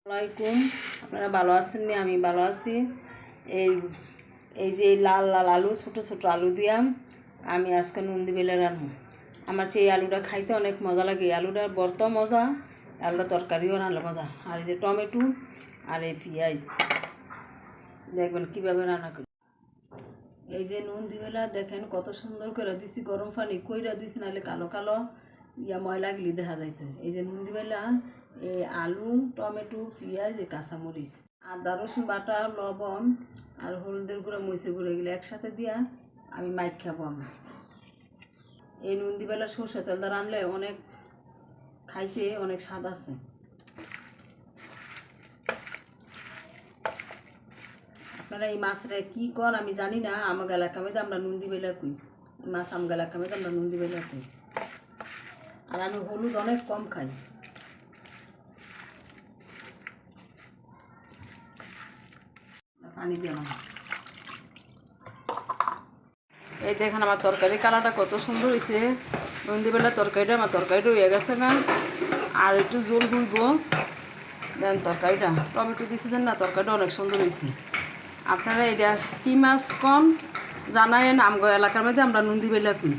আসসালামাইকুম। আপনারা ভালো আছেন নি? আমি ভালো আছি। এই এই যে লাল লাল আলু, ছোটো ছোটো আলু দিয়াম আমি আজকে নুন দি বেলে রান্না। আমার চেয়ে এই আলুটা খাইতে অনেক মজা লাগে। আলুটার ভর্তা মজা, আলুটা তরকারিও রান্না মজা। আর এই যে টমেটো আর এই পেঁয়াজ, দেখবেন কীভাবে রান্না করি। এই যে নুন দি বেলা দেখেন কত সুন্দর করে দিছি, গরম পানি কইরা দিছি, নাহলে কালো কালো ময়লা গিলি দেখা যাইতো। এই যে নুন দি বেলা এই আলু, টমেটো, পেঁয়াজ, কাঁচামরিচ, আদা রসুন বাটা, লবণ আর হলুদের গুঁড়ো, মরিচের গুঁড়ো এগুলো একসাথে দিয়া আমি মাইক খাবো। আমি এই নুন দি বেলা সরষে তেলটা রানলে অনেক খাইতে অনেক স্বাদ আছে। আপনারা এই মাছটা কী কর আমি জানি না, আমার এলাকা মধ্যে আমরা নুন দি বেলা কই, মাছ আমার এলাকা মধ্যে আমরা নুন দি বেলা কই। আর আমি হলুদ অনেক কম খাই। পানি দিলাম। এই দেখেন আমার তরকারি কালারটা কত সুন্দর হয়েছে। নুন দি বেলা তরকারিটা আমার তরকারিটা হয়ে গেছে না, আর একটু জল হইব। দেন তরকারিটা টমেটো দিয়েছি দেন না, তরকারিটা অনেক সুন্দর হয়েছে। আপনারা এটা কী মাছ কন জানায়েন, আমগো এলাকার মধ্যে আমরা নুন দি বেলা কই।